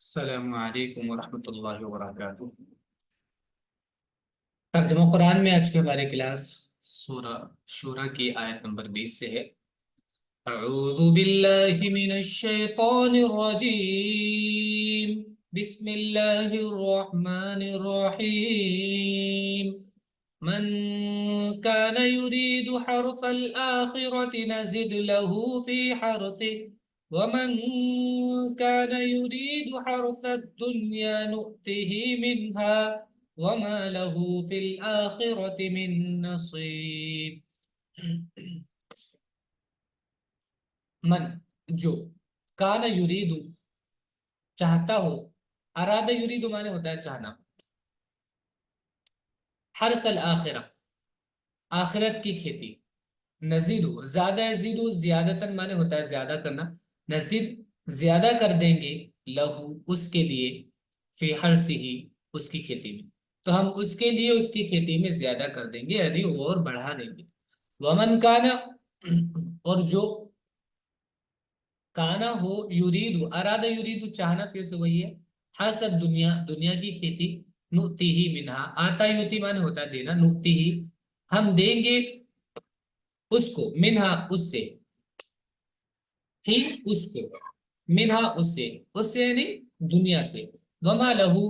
السلام علیکم ورحمۃ اللہ وبرکاتہ۔ ترجمہ قرآن میں آج کی ہماری کلاس سورہ شورى کی آیت نمبر 20 سے ہے۔ اعوذ باللہ من الشیطان الرجیم، بسم اللہ الرحمن الرحیم۔ من كان يريد حرث الآخرة نزد له في حرثه ومن كان يريد حرث الدنيا نؤته منها وما له في الآخرة من نصيب۔ من جو، کان یرید چاہتا ہو، اراد یرید مانے ہوتا ہے چاہنا، حرث الآخرہ آخرت کی کھیتی، نزید زیادہ، یزید زیادتن مانے ہوتا ہے زیادہ کرنا، نزید زیادہ کر دیں گے، لہو اس کے لیے، فی حرثہ اس کی کھیتی میں، تو ہم اس کے لیے اس کی کھیتی میں زیادہ کر دیں گے، یعنی اور بڑھا دیں گے۔ ومن کانا، اور جو کانا ہو، یرید ارادہ یرید چاہنا، پھر سے وہی ہے، حسد دنیا، دنیا کی کھیتی، نؤتی ہی منہا، آتا یوتی مانے ہوتا ہے دینا، نؤتی ہی ہم دیں گے اس کو، منہا اس سے، ہی اس کو، منہا اس سے یعنی دنیا سے، وما لہو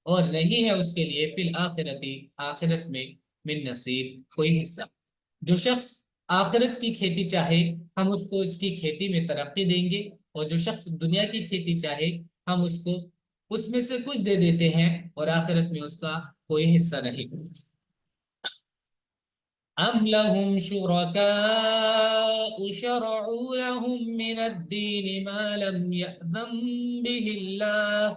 اور نہیں ہے اس کے لیے، فی الاخرتی آخرت میں، من نصیب کوئی حصہ۔ جو شخص آخرت کی کھیتی چاہے ہم اس کو اس کی کھیتی میں ترقی دیں گے، اور جو شخص دنیا کی کھیتی چاہے ہم اس کو اس میں سے کچھ دے دیتے ہیں، اور آخرت میں اس کا کوئی حصہ نہیں۔ ام لهم شركاء شرعوا لهم من الدين ما لم يأذن به الله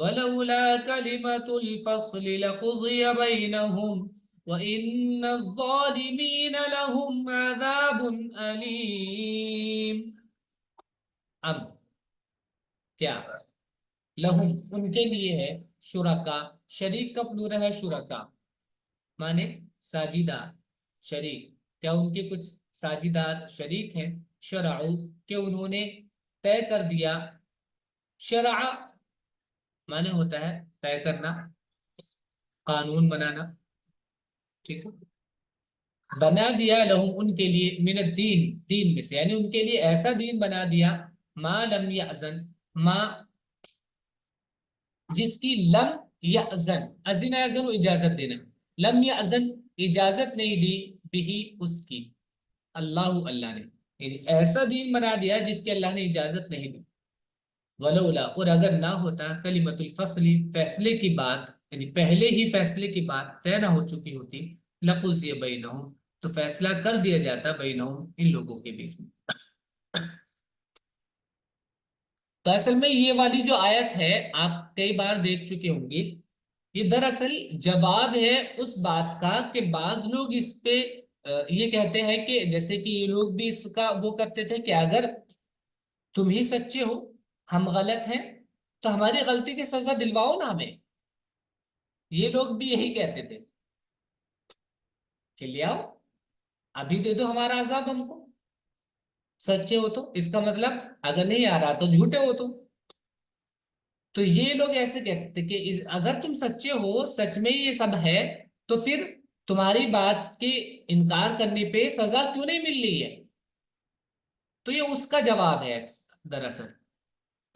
ولولا كلمة الفصل لقضي بينهم وإن الظالمين لهم عذاب أليم۔ اب کیا، لہم ان کے لیے ہے، شرکا شریک کا پلورل ہے، شرکا مانے ساجیدار، شریک، کیا ان کے کچھ ساجیدار شریک ہیں، شرعو کہ انہوں نے طے کر دیا، شرع مانے ہوتا ہے طے کرنا، قانون بنانا، ٹھیک ہے، بنا دیا، لہم ان کے لیے، من الدین دین میں سے، یعنی ان کے لیے ایسا دین بنا دیا، ما لم یأذن، ما جس کی لم یأذن، اذن یأذن اجازت دینا، لم یأذن اجازت نہیں دی، بھی اس کی، اللہ اللہ نے، یعنی ایسا دین بنا دیا جس کے اللہ نے اجازت نہیں دی، ولولا اور اگر نہ ہوتا، کلمۃ الفصل فیصلے کی بات، یعنی پہلے ہی فیصلے کی بات طے نہ ہو چکی ہوتی، لقضی بینہم تو فیصلہ کر دیا جاتا بینہم ان لوگوں کے بیچ میں۔ تو اصل میں یہ والی جو آیت ہے آپ کئی بار دیکھ چکے ہوں گے، یہ دراصل جواب ہے اس بات کا کہ بعض لوگ اس پہ یہ کہتے ہیں کہ جیسے کہ یہ لوگ بھی اس کا وہ کرتے تھے کہ اگر تم ہی سچے ہو ہم غلط ہیں تو ہماری غلطی کی سزا دلواؤ نا ہمیں، یہ لوگ بھی یہی کہتے تھے کہ لے آؤ ابھی دے دو ہمارا عذاب ہم کو، سچے ہو تو، اس کا مطلب اگر نہیں آ رہا تو جھوٹے ہو تم۔ تو یہ لوگ ایسے کہتے تھے کہ اگر تم سچے ہو، سچ میں یہ سب ہے، تو پھر تمہاری بات کے انکار کرنے پہ سزا کیوں نہیں مل رہی ہے؟ تو یہ اس کا جواب ہے دراصل،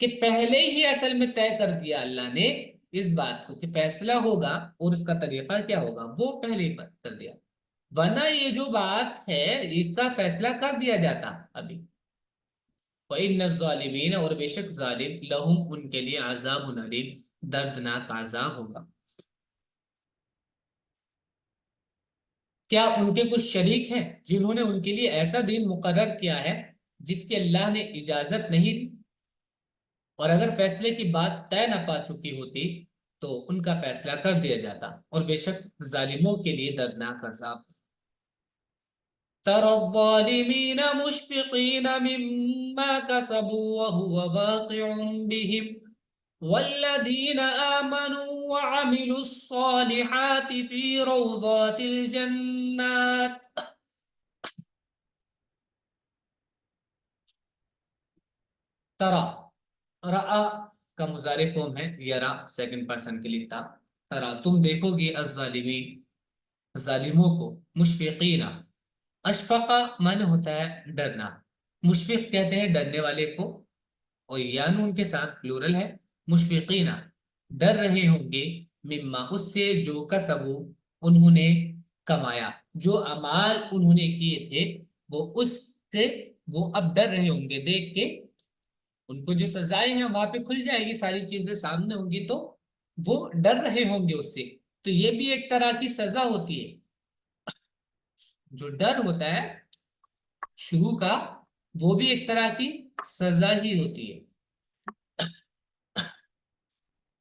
کہ پہلے ہی اصل میں طے کر دیا اللہ نے اس بات کو کہ فیصلہ ہوگا، اور اس کا طریقہ کیا ہوگا وہ پہلے ہی کر دیا، ورنہ یہ جو بات ہے اس کا فیصلہ کر دیا جاتا ابھی۔ وَإِنَّ الظَّالِمِينَ اور بے شک ظالم، لہم ان کے لیے، عذاب علیم دردناک عذاب ہوگا۔ کیا ان کے کچھ شریک ہیں جنہوں نے ان کے لیے ایسا دین مقرر کیا ہے جس کی اللہ نے اجازت نہیں دی، اور اگر فیصلے کی بات طے نہ پا چکی ہوتی تو ان کا فیصلہ کر دیا جاتا، اور بے شک ظالموں کے لیے دردناک عذاب۔ تَرَى الظَّالِمِينَ مُشْفِقِينَ مِمَّا كَسَبُوا وَهُوَ وَاقِعٌ بِهِمْ وَالَّذِينَ آمَنُوا وَعَمِلُوا الصَّالِحَاتِ فِي رَوْضَاتِ الْجَنَّاتِ۔ ترى، رأى کا مضارع فارم ہے یرا، سیکنڈ پرسن کے لیے تھا. ترا تم دیکھو گے الظالمین ظالموں کو مشفقین. اشفقہ معنی ہوتا ہے ڈرنا، مشفق کہتے ہیں ڈرنے والے کو، اور یا نون کے ساتھ پلورل ہے. مشفقین ڈر رہے ہوں گے، مما اس سے جو کسبو انہوں نے کمایا، جو اعمال انہوں نے کیے تھے وہ اس سے وہ اب ڈر رہے ہوں گے دیکھ کے. ان کو جو سزائیں ہیں وہاں پہ کھل جائے گی، ساری چیزیں سامنے ہوں گی تو وہ ڈر رہے ہوں گے اس سے. تو یہ بھی ایک طرح کی سزا ہوتی ہے. جو ڈر ہوتا ہے شروع کا وہ بھی ایک طرح کی سزا ہی ہوتی ہے.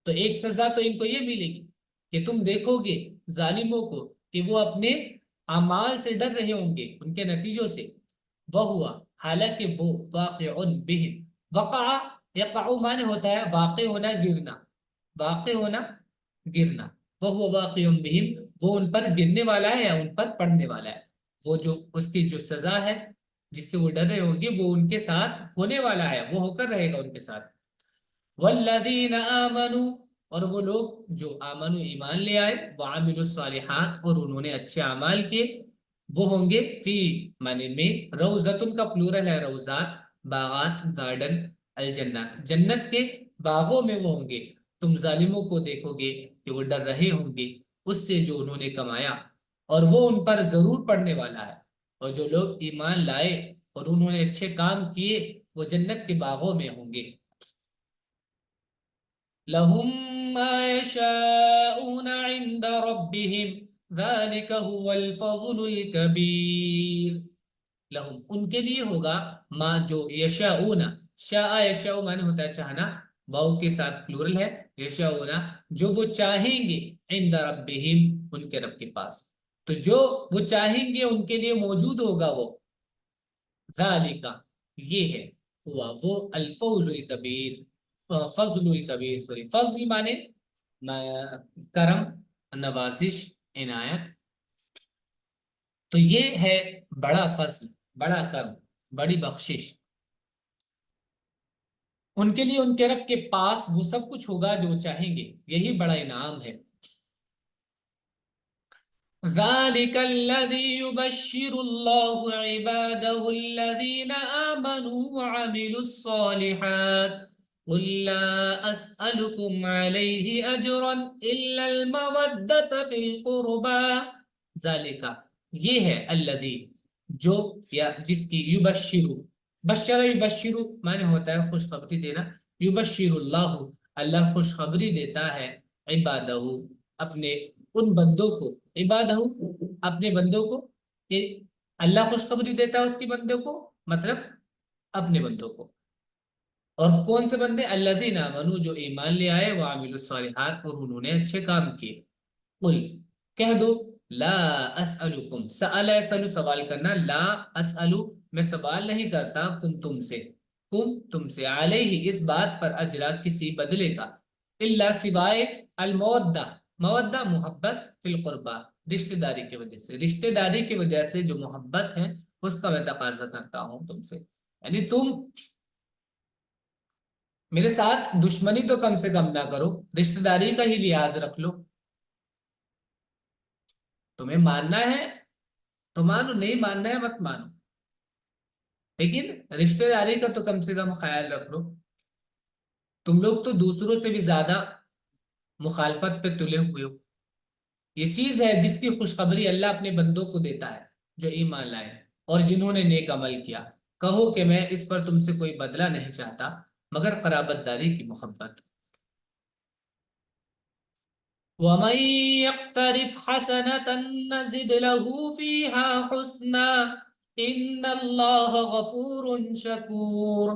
تو ایک سزا تو ان کو یہ ملے گی کہ تم دیکھو گے ظالموں کو کہ وہ اپنے اعمال سے ڈر رہے ہوں گے، ان کے نتیجوں سے. وہ ہوا حالانکہ وہ واقع بہم، وقع یقع معنی ہوتا ہے واقع ہونا گرنا، واقع ہونا گرنا. وہ واقع بہم وہ ان پر گرنے والا ہے یا ان پر پڑنے والا ہے. وہ جو اس کی جو سزا ہے جس سے وہ ڈر رہے ہوں گے وہ ان کے ساتھ ہونے والا ہے، وہ ہو کر رہے گا ان کے ساتھ. والذین آمنوا اور وہ لوگ جو آمنوا ایمان لے آئے، وعملوا الصالحات اور انہوں نے اچھے اعمال کیے، وہ ہوں گے فی معنی میں، روضتن کا پلورل ہے روضات، باغات گارڈن، الجنات جنت کے باغوں میں وہ ہوں گے. تم ظالموں کو دیکھو گے کہ وہ ڈر رہے ہوں گے اس سے جو انہوں نے کمایا، اور وہ ان پر ضرور پڑنے والا ہے. اور جو لوگ ایمان لائے اور انہوں نے اچھے کام کیے وہ جنت کے باغوں میں ہوں گے. لهم ما يشاءون عند ربهم ذلك هو الفضل الكبير. لهم ان کے لیے ہوگا ما جو یشاؤون، شاء یشاء معنی ہوتا ہے چاہنا، واو کے ساتھ پلورل ہے یشاؤون جو وہ چاہیں گے، عند ربهم ان کے رب کے پاس. تو جو وہ چاہیں گے ان کے لیے موجود ہوگا وہ. ذالک یہ ہے، ہوا وہ الفوز الکبیر، فضل الکبیر سوری فضل مانے کرم، نوازش، عنایت. تو یہ ہے بڑا فضل، بڑا کرم، بڑی بخشش. ان کے لیے ان کے رب کے پاس وہ سب کچھ ہوگا جو وہ چاہیں گے، یہی بڑا انعام ہے. ذلك الذي يبشر الله عباده الذين آمنوا وعملوا الصالحات قل لا أسألكم عليه أجرا إلا المودة في القربى. ذلك یہ ہے الذي جو یا جس کی یبشر، بشر یبشر معنی ہوتا ہے خوشخبری دینا. یبشر اللہ اللہ خوشخبری دیتا ہے عبادہ اپنے ان بندوں کو، عبادہ اپنے بندوں کو، کہ اللہ خوشخبری دیتا ہے اس کے بندوں کو مطلب اپنے بندوں کو. اور کون سے بندے؟ الذین آمنوا جو ایمان لے آئے، وعملوا الصالحات اور انہوں نے اچھے کام کیے. قل کہہ دو لا اسألکم، سأل اسأل سوال کرنا، لا اسأل میں سوال نہیں کرتا، تم سے، تم سے، علیہ اس بات پر، اجرا کسی بدلے کا، الا سوائے المودہ، مودہ محبت، فی القربہ رشتہ داری کی وجہ سے، رشتہ داری کی وجہ سے جو محبت ہے اس کا میں تقاضا کرتا ہوں تم سے. یعنی تم میرے ساتھ دشمنی تو کم سے کم نہ کرو، رشتہ داری کا ہی لحاظ رکھ لو. تمہیں ماننا ہے تو مانو، نہیں ماننا ہے مت مانو، لیکن رشتہ داری کا تو کم سے کم خیال رکھ لو. تم لوگ تو دوسروں سے بھی زیادہ مخالفت پہ تلے ہوئے ہو. یہ چیز ہے جس کی خوشخبری اللہ اپنے بندوں کو دیتا ہے جو ایمان لائے اور جنہوں نے نیک عمل کیا. کہو کہ میں اس پر تم سے کوئی بدلہ نہیں چاہتا مگر قرابت داری کی محبت. وَمَن يَقْتَرِفْ حَسَنَةً نَزِدْ لَهُ فِيهَا حُسْنًا إِنَّ اللَّهَ غَفُورٌ شَكُورٌ.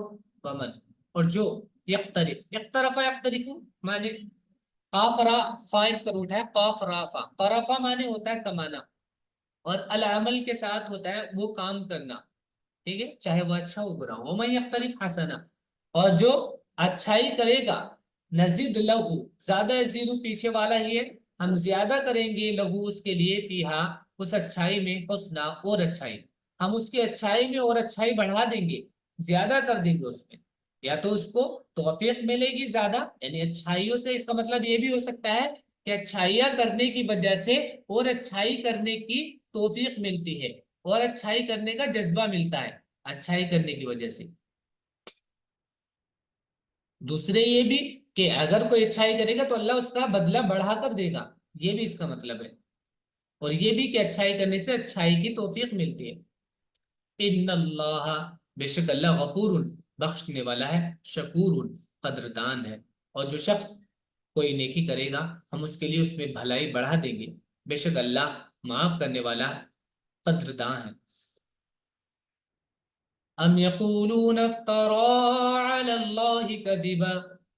ومن اور جو یقترف، یقترف یقترف معنی قاف را فا اس کا روٹ ہے قاف را فا، طرفا معنی ہوتا ہے کمانا، اور العمل کے ساتھ ہوتا ہے وہ کام کرنا، ٹھیک ہے، چاہے وہ اچھا ہو برا ہو. ومن یقترف حسنا اور جو اچھائی کرے گا، نزید لہو زیادہ زیرو پیچھے والا ہی ہے، ہم زیادہ کریں گے لہو اس کے لیے، فیہا اس اچھائی میں، حسنا اور اچھائی، ہم اس کی اچھائی میں اور اچھائی بڑھا دیں گے، زیادہ کر دیں گے اس میں. یا تو اس کو توفیق ملے گی زیادہ، یعنی اچھائیوں سے، اس کا مطلب یہ بھی ہو سکتا ہے کہ اچھائیاں کرنے کی وجہ سے اور اچھائی کرنے کی توفیق ملتی ہے اور اچھائی کرنے کا جذبہ ملتا ہے اچھائی کرنے کی وجہ سے۔ دوسرے یہ بھی کہ اگر کوئی اچھائی کرے گا تو اللہ اس کا بدلہ بڑھا کر دے گا، یہ بھی اس کا مطلب ہے۔ اور یہ بھی کہ اچھائی کرنے سے اچھائی کی توفیق ملتی ہے۔ ان اللہ، بے شک اللہ غفور، بخشنے والا ہے، شکور، قدردان ہے۔ اور جو شخص کوئی نیکی کرے گا ہم اس کے لیے اس میں بھلائی بڑھا دیں گے، بے شک اللہ معاف کرنے والا قدردان ہے۔ ام یقولون افترى على الله كذبا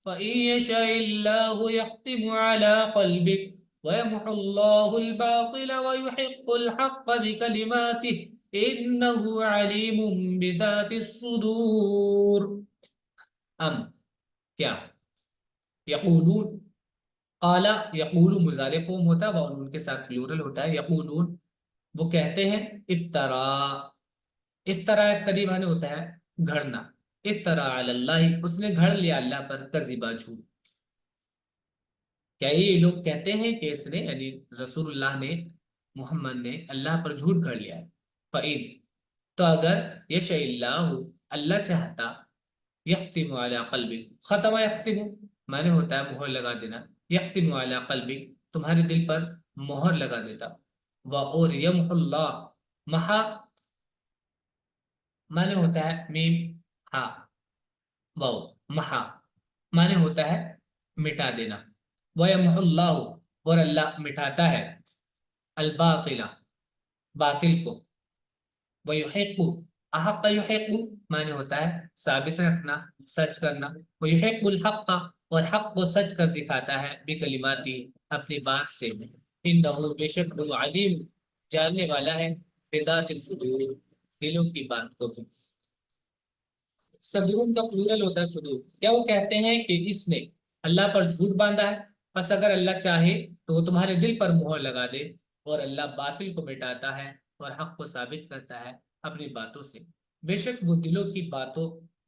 فإن يشاء الله يختم على قلبك ويمحو الله الباطل ويحق الحق بكلماته إنه عليم بذات الصدور۔ ام کیا، یقولون، قال یقول مضارع فعل ہوتا ہے اور ان کے ساتھ پلورل ہوتا ہے، یقولون وہ کہتے ہیں، افطرا، افطرا افتری معنی ہوتا ہے گھڑنا، افطرا علی اللہ اس نے گھڑ لیا اللہ پر، کذبا جھوٹ۔ کیا یہ لوگ کہتے ہیں کہ اس نے یعنی رسول اللہ نے، محمد نے اللہ پر جھوٹ گھڑ لیا ہے؟ فَإِن تو اگر یش اللہ اللہ چاہتا، یختم علی قلبی، ختم یختم معنی ہوتا ہے مہر لگا دینا، یختم علی قلبی تمہارے دل پر مہر لگا دیتا، اور یمح اللہ، محا معنی ہوتا ہے میم ہا واو، محا معنی ہوتا ہے مٹا دینا، وَيَمْحُ اللَّهُ اور اللہ مٹاتا ہے، الباطل باطل کو، وَيُحِقُّ احق یحق معنی ہوتا ہے ثابت رکھنا، سچ کرنا، وَيُحِقُّ الْحَقَّ اور حق کو سچ کر دکھاتا ہے، بکلماتی اپنی بات سے، انہ بے شک وہ علیم جاننے والا ہے، بذات الصدور دلوں کی بات کو بھی۔ صدرون کا پلورل ہوتا ہے صدور۔ کیا وہ کہتے ہیں کہ اس نے اللہ پر جھوٹ باندھا ہے؟ پس اگر اللہ چاہے تو وہ تمہارے دل پر مہر لگا دے، اور اللہ باطل کو مٹاتا ہے اور حق کو ثابت کرتا ہے اپنی باتوں سے، بے شک وہ دلوں کی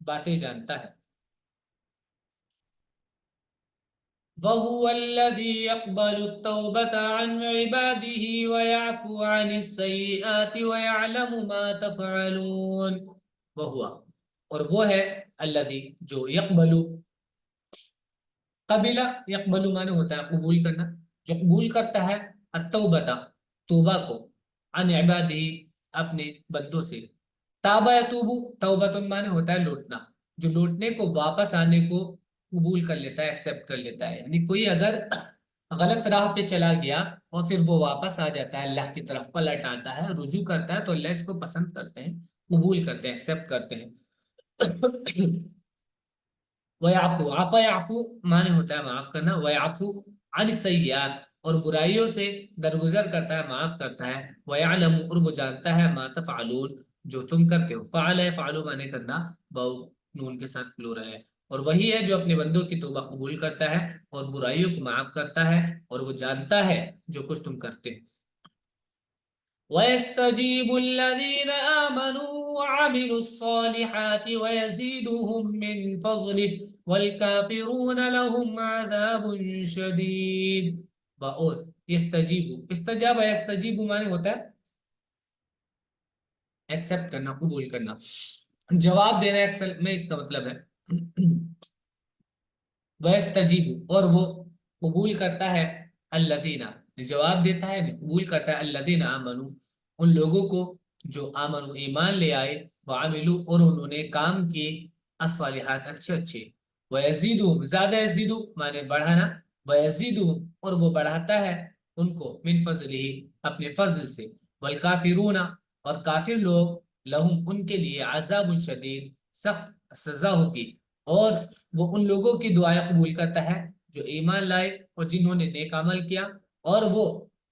باتیں جانتا ہے۔ وَهُوَ الَّذِي يَقْبَلُ التَّوْبَةَ عَنْ عِبَادِهِ وَيَعْفُو عَنِ السَّيِّئَاتِ وَيَعْلَمُ مَا تَفْعَلُونَ۔ وَهُوَ اور وہ ہے، الذی جو، یقبلو قبلہ، یقبلو معنی ہوتا ہے قبول کرنا، جو قبول کرتا ہے التوبۃ توبہ کو، عن عبادہ اپنے بندوں سے، تابہ یتوبو توبۃ معنی ہوتا ہے لوٹنا، جو لوٹنے کو، واپس آنے کو قبول کر لیتا ہے، ایکسیپٹ کر لیتا ہے۔ یعنی کوئی اگر غلط راہ پہ چلا گیا اور پھر وہ واپس آ جاتا ہے اللہ کی طرف، پلٹ آتا ہے، رجوع کرتا ہے، تو اللہ اس کو پسند کرتے ہیں، قبول کرتے ہیں، ایکسیپٹ کرتے ہیں۔ وَيَعْفُو عَفَا يَعْفُو معنی ہوتا ہے معاف کرنا، وَيَعْفُو عَنِ السَّيِّئَاتِ اور برائیوں سے درگزر کرتا ہے، معاف کرتا ہے، وَيَعْلَمُ اور وہ جانتا ہے، مَا تَفْعَلُونَ جو تم کرتے ہو، فعل ہے، فعلو معنی کرنا، واو نون کے ساتھ پلورل ہے، اور وہی ہے جو اپنے بندوں کی توبہ قبول کرتا ہے اور برائیوں کو معاف کرتا ہے، اور وہ جانتا ہے جو کچھ تم کرتے ہو۔ وَيَسْتَجِيبُ الَّذِينَ آمَنُوا وَعَمِلُوا الصَّالِحَاتِ وَيَزِيدُهُم مِّن فَضْلِهِ وَالْكَافِرُونَ لَهُمْ عَذَابٌ شَدِيدٌ۔ اور یستجیب، استجاب یستجیب معنی ہوتا ہے ایکسپٹ کرنا، قبول کرنا، جواب دینا ایکسل میں اس کا مطلب ہے۔ وَيَسْتَجِيبُ اور وہ قبول کرتا ہے، الذین جواب دیتا ہے، قبول کرتا ہے، الذین آمنوا ان لوگوں کو جو آمنوا ایمان لے آئے، وعملوا اور انہوں نے کام کیے، الصالحات اچھے اچھے، وَيَزِيدُهُمْ زیادہ یزیدو معنی بڑھانا، وَيَزِيدُهُمْ اور وہ بڑھاتا ہے ان کو، من فضلہ اپنے فضل سے، والکافرون اور کافر لوگ، لہم ان کے لیے، عذاب شدید سخت سزا ہوگی۔ اور وہ ان لوگوں کی دعائیں قبول کرتا ہے جو ایمان لائے اور جنہوں نے نیک عمل کیا، اور وہ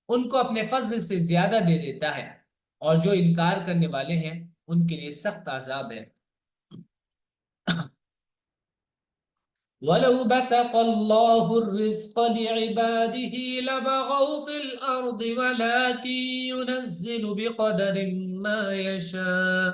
ان کو اپنے فضل سے زیادہ دے دیتا ہے، اور جو انکار کرنے والے ہیں ان کے لیے سخت عذاب ہے۔ وَلَوْ بَسَطَ اللَّهُ الرِّزْقَ لِعِبَادِهِ لَبَغَوْا فِي الْأَرْضِ وَلَكِن يُنَزِّلُ بِقَدَرٍ مَّا يَشَاءُ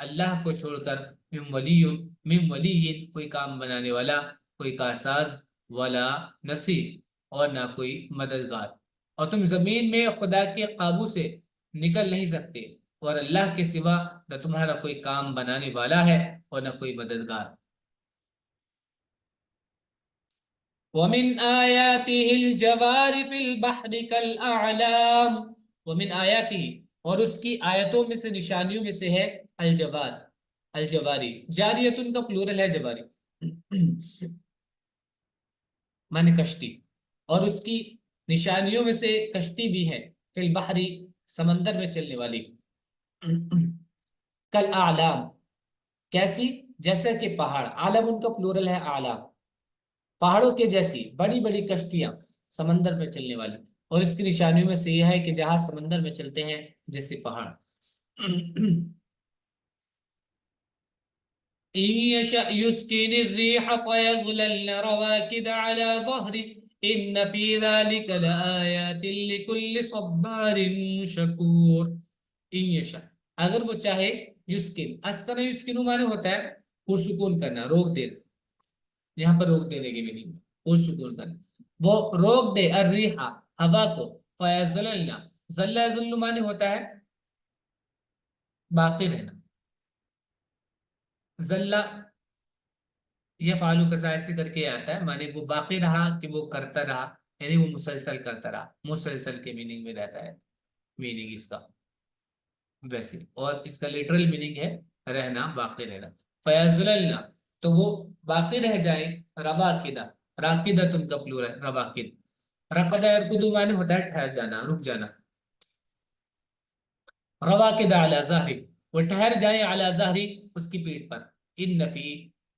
اللہ کو چھوڑ کر من ولی کوئی کام بنانے والا، کوئی کارساز، ولا نصیر اور نہ کوئی مددگار، اور تم زمین میں خدا کے قابو سے نکل نہیں سکتے، اور اللہ کے سوا نہ تمہارا کوئی کام بنانے والا ہے اور نہ کوئی مددگار۔ ومن آیاته الجوار فی البحر کالأعلام، ومن آیاته اور اس کی آیتوں میں سے، نشانیوں میں سے ہے الجوار، الجواری، جاریتن کا پلورل ہے جواری معنی کشتی، اور اس کی نشانیوں میں سے کشتی بھی ہے، فی البحری سمندر میں چلنے والی، کل اعلام کیسی، جیسا کہ پہاڑ، عالم ان کا پلورل ہے اعلام، پہاڑوں کے جیسی بڑی بڑی کشتیاں سمندر میں چلنے والی، اور اس کی نشانیوں میں سے یہ ہے کہ جہاز سمندر میں چلتے ہیں جیسے پہاڑ۔ إن يشأ يسكن الريح فيظللن رواكد على ظهره إن في ذلك لآيات لكل صبار شكور۔ إن يشأ اگر وہ چاہے، یسکن، اسکن یسکنو معنی ہوتا ہے پرسکون کرنا، روک دینا، یہاں پر روک دینے کی میننگ پرسکون کرنا، وہ روک دے الریحا ہوا کو، فیظللن، ظل یظل معنی ہوتا ہے باقی رہنا، ظل یہ فعلو کذا ایسے کر کے آتا ہے، معنی وہ باقی رہا کہ وہ کرتا رہا، یعنی وہ مسلسل کرتا رہا، مسلسل کے میننگ میں رہتا ہے میننگ اس کا ویسے، اور اس کا لٹرل میننگ ہے رہنا، باقی رہنا، فیضللنا تو وہ باقی رہ جائیں، رواقدہ، راقدہ تم کا پلورل ہے رواقد، رقدہ یرقدو معنی ہوتا ہے ٹھہر جانا، رک جانا، رواقد علی ظہری وہ ٹھہر جائیں، علی ظہری اس کی پیٹھ پر، ان نفی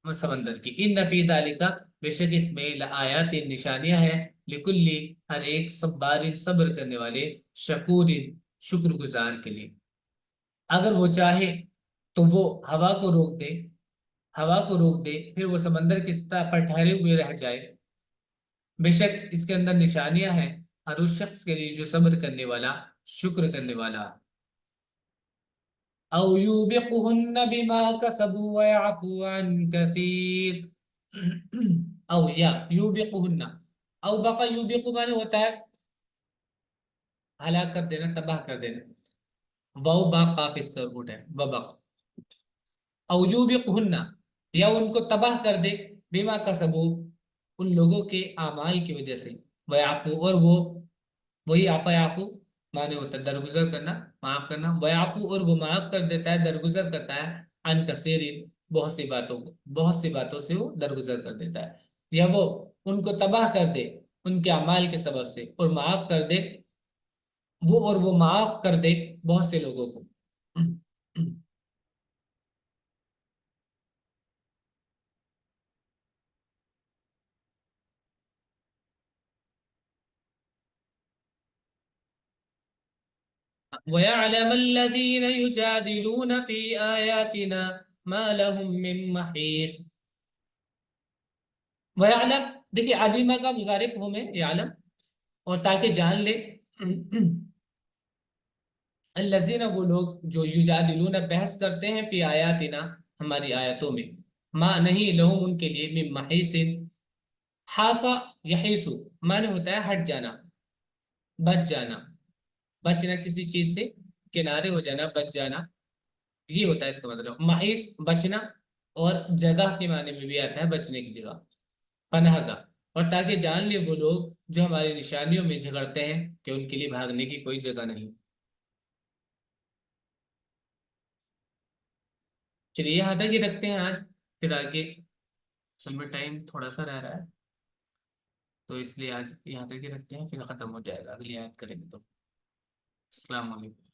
سمندر کی، ان نفی ذالکا بے شک اس میں لآیات نشانیاں ہیں، لکلی ہر ایک صبار صبر کرنے والے، شکور شکر گزار کے لیے۔ اگر وہ چاہے تو وہ ہوا کو روک دے، ہوا کو روک دے، پھر وہ سمندر کی سطح پر ٹھہرے ہوئے رہ جائے، بے شک اس کے اندر نشانیاں ہیں ہر اس شخص کے لیے جو صبر کرنے والا، شکر کرنے والا۔ او یوبقہن بما کسبوا ویعفو عن کثیر، او یا یوبقہن، او بقا یوبق معنی ہوتا ہے ہلاک کر دینا، تباہ کر دینا، واو با قاف اس کا روٹ ہے وبق، او یوبقہن یا ان کو تباہ کر دے، بما کسبوا ان لوگوں کے اعمال کی وجہ سے، ویعفو اور وہ، وہی عفا یعفو معنی ہوتا ہے درگزر کرنا، معاف کرنا، ویعفو اور وہ معاف کر دیتا ہے، درگزر کرتا ہے، عن کثیر بہت سی باتوں کو، بہت سی باتوں سے وہ درگزر کر دیتا ہے، یا وہ ان کو تباہ کر دے ان کے اعمال کے سبب سے، اور معاف کر دے وہ، اور وہ معاف کر دے بہت سے لوگوں کو۔ وَيَعْلَمَ الَّذِينَ يُجَادِلُونَ فِي آيَاتِنَا مَا لَهُم مِّن مَّحِيصٍ۔ وَيَعْلَمْ دیکھیے علیمہ کا مضارع فہم ہے یعلم، اور تاکہ جان لے الذین وہ لوگ جو یجادلون بحث کرتے ہیں فی آیاتنا ہماری آیتوں میں، ما نہیں لہم ان کے لیے، من محیص، حاسا یحیسو معنی ہوتا ہے ہٹ جانا، بچ جانا، بچنا کسی چیز سے، کنارے ہو جانا، بچ جانا، یہ ہوتا ہے اس کا مطلب محیص بچنا، اور جگہ کے معنی میں بھی آتا ہے بچنے کی جگہ، پناہ گاہ، اور تاکہ جان لے وہ لوگ جو ہماری نشانیوں میں جھگڑتے ہیں کہ ان کے لیے بھاگنے کی کوئی جگہ نہیں۔ چلیے یہاں تک ہی رکھتے ہیں آج، پھر آگے اصل میں ٹائم تھوڑا سا رہ رہا ہے تو اس لیے آج یہاں تک ہی رکھتے ہیں، پھر ختم ہو جائے گا، اگلی آیت کریں گے تو۔ السلام علیکم۔